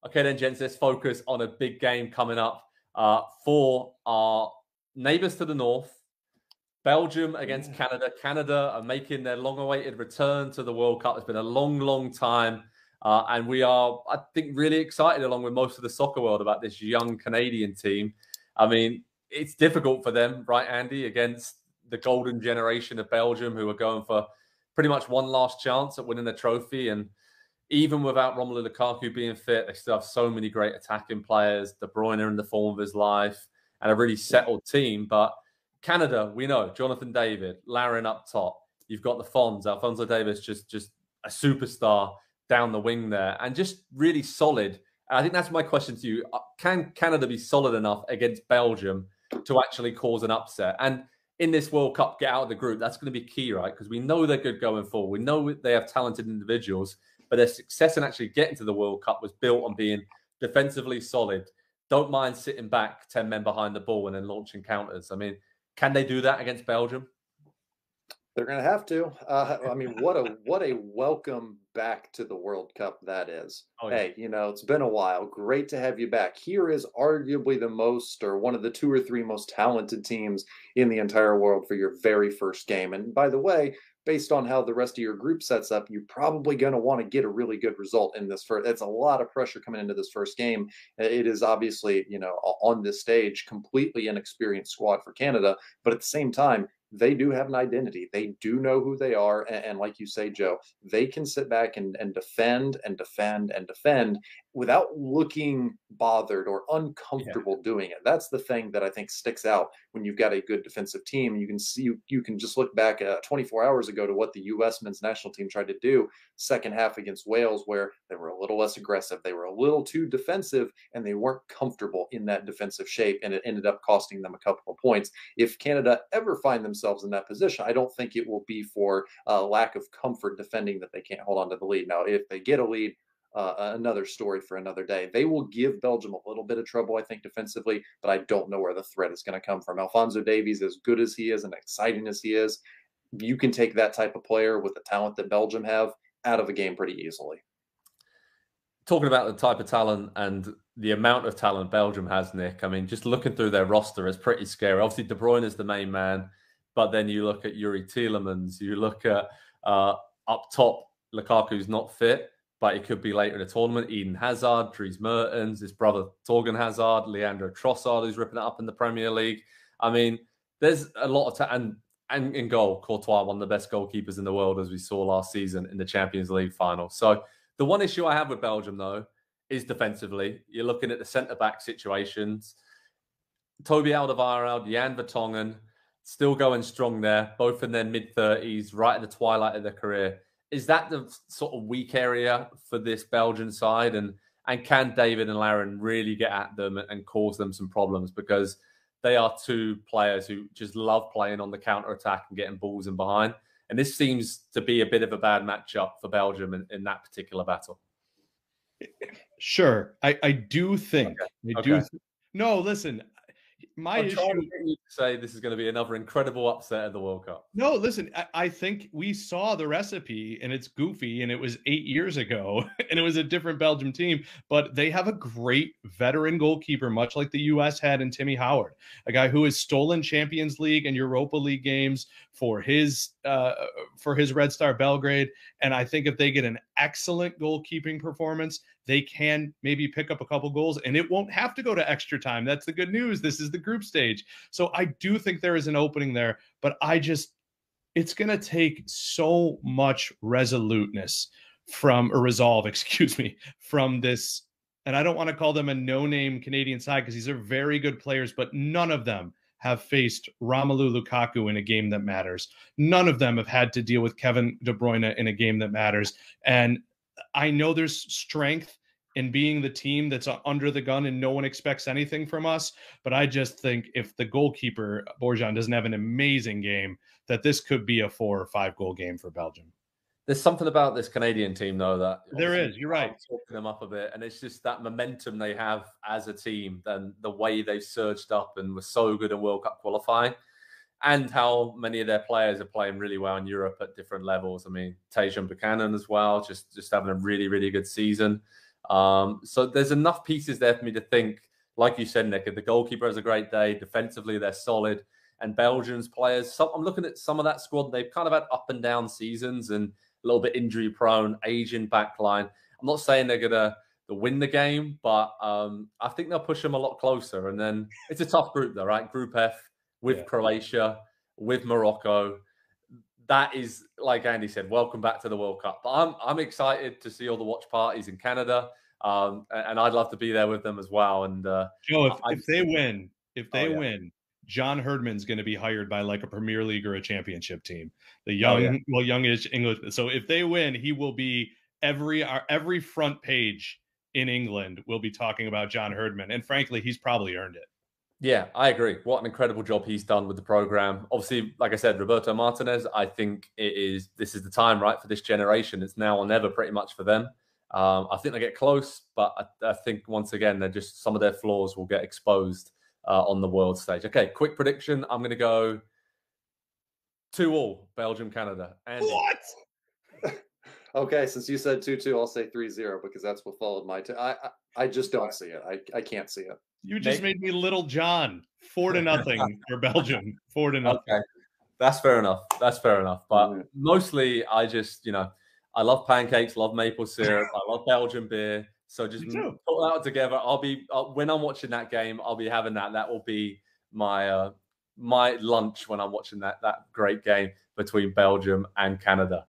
Okay, then, gents, let's focus on a big game coming up for our neighbours to the north. Belgium against Canada. Canada are making their long-awaited return to the World Cup. It's been a long, long time. And we are, I think, really excited, along with most of the soccer world, about this young Canadian team. I mean, it's difficult for them, right, Andy, against the golden generation of Belgium, who are going for pretty much one last chance at winning a trophy. And even without Romelu Lukaku being fit, they still have so many great attacking players. De Bruyne in the form of his life, and a really settled team. But Canada, we know, Jonathan David, Larin up top. You've got the Fonz, Alphonso Davies, just a superstar down the wing there, and just really solid. And I think that's my question to you. Can Canada be solid enough against Belgium to actually cause an upset? And in this World Cup, get out of the group, that's going to be key, right? Because we know they're good going forward. We know they have talented individuals, but their success in actually getting to the World Cup was built on being defensively solid. Don't mind sitting back 10 men behind the ball and then launching counters. I mean, can they do that against Belgium? They're going to have to. I mean, what a welcome back to the World Cup that is. Oh, yeah. Hey, it's been a while. Great to have you back. Here is arguably the most, or one of the 2 or 3 most talented teams in the entire world for your very first game. And by the way, based on how the rest of your group sets up, you're probably going to want to get a really good result in this first. It's a lot of pressure coming into this first game. It is obviously, on this stage, completely inexperienced squad for Canada, but at the same time, they do have an identity. They do know who they are. And like you say, Joe, they can sit back and defend and defend and defend without looking bothered or uncomfortable doing it. That's the thing that I think sticks out when you've got a good defensive team. You can see, you can just look back 24 hours ago to what the U.S. men's national team tried to do second half against Wales, where they were a little less aggressive. They were a little too defensive, and they weren't comfortable in that defensive shape, and it ended up costing them a couple of points. If Canada ever find themselves in that position, I don't think it will be for a lack of comfort defending that they can't hold on to the lead. Now, if they get a lead, another story for another day. They will give Belgium a little bit of trouble, I think, defensively, but I don't know where the threat is going to come from. Alphonso Davies, as good as he is and exciting as he is, you can take that type of player with the talent that Belgium have out of a game pretty easily. Talking about the type of talent and the amount of talent Belgium has, Nick, I mean, just looking through their roster is pretty scary. Obviously, De Bruyne is the main man, but then you look at Yuri Tielemans, you look at up top, Lukaku's not fit, but he could be later in the tournament. Eden Hazard, Dries Mertens, his brother Torgan Hazard, Leandro Trossard, who's ripping it up in the Premier League. I mean, there's a lot of talent. And in goal, Courtois, one of the best goalkeepers in the world, as we saw last season in the Champions League final. So the one issue I have with Belgium, though, is defensively. You're looking at the centre-back situations. Toby Alderweireld, Jan Vertonghen, still going strong there, both in their mid-30s, right at the twilight of their career. Is that the sort of weak area for this Belgian side? And can David and Larin really get at them and cause them some problems? Because they are 2 players who just love playing on the counter-attack and getting balls in behind. And this seems to be a bit of a bad matchup for Belgium in that particular battle. Sure. I do think. Okay. No, listen. I'm trying to get you to say this is going to be another incredible upset at the World Cup. No, listen, I think we saw the recipe, and it's goofy, and it was 8 years ago, and it was a different Belgium team, but they have a great veteran goalkeeper, much like the U.S. had in Timmy Howard, a guy who has stolen Champions League and Europa League games for his Red Star Belgrade. And I think if they get an excellent goalkeeping performance, they can maybe pick up a couple goals, and it won't have to go to extra time. That's the good news. This is the group stage. So I do think there is an opening there, but it's going to take so much resoluteness from this. And I don't want to call them a no-name Canadian side, because these are very good players, but none of them have faced Romelu Lukaku in a game that matters. None of them have had to deal with Kevin De Bruyne in a game that matters. And I know there's strength in being the team that's under the gun and no one expects anything from us. But I just think if the goalkeeper, Borjan, doesn't have an amazing game, that this could be a 4 or 5 goal game for Belgium. There's something about this Canadian team, though, that there is. You're right. Talking them up a bit, and it's just that momentum they have as a team, and the way they've surged up and were so good in World Cup qualifying, and how many of their players are playing really well in Europe at different levels. I mean, Tajon Buchanan as well, just having a really, really good season. So there's enough pieces there for me to think, like you said, Nick, if the goalkeeper has a great day, defensively they're solid, and Belgium's players, I'm looking at some of that squad, they've kind of had up and down seasons and a little bit injury prone, aging backline. I'm not saying they're going to win the game, but I think they'll push them a lot closer. And then it's a tough group though, right? Group F with Croatia, with Morocco. That is, like Andy said, welcome back to the World Cup. But I'm excited to see all the watch parties in Canada, and I'd love to be there with them as well. And Joe, if they win, John Herdman's going to be hired by like a Premier League or a championship team. The youngish English. So if they win, he will be every front page in England will be talking about John Herdman. And frankly, he's probably earned it. Yeah, I agree. What an incredible job he's done with the program. Obviously, like I said, Roberto Martinez, I think this is the time, right, for this generation. It's now or never pretty much for them. I think they get close, but I think once again, some of their flaws will get exposed on the world stage. Okay, quick prediction. I'm going to go 2-2, Belgium, Canada. Andy. What? Okay, since you said 2-2, I'll say 3-0 because that's what followed my I just don't see it. I can't see it. You just made me Little John. 4-0 for Belgium. 4-0. Okay, that's fair enough. But mostly, I just, I love pancakes, love maple syrup, I love Belgian beer. So just put that together. When I'm watching that game, I'll be having that. That will be my lunch when I'm watching that great game between Belgium and Canada.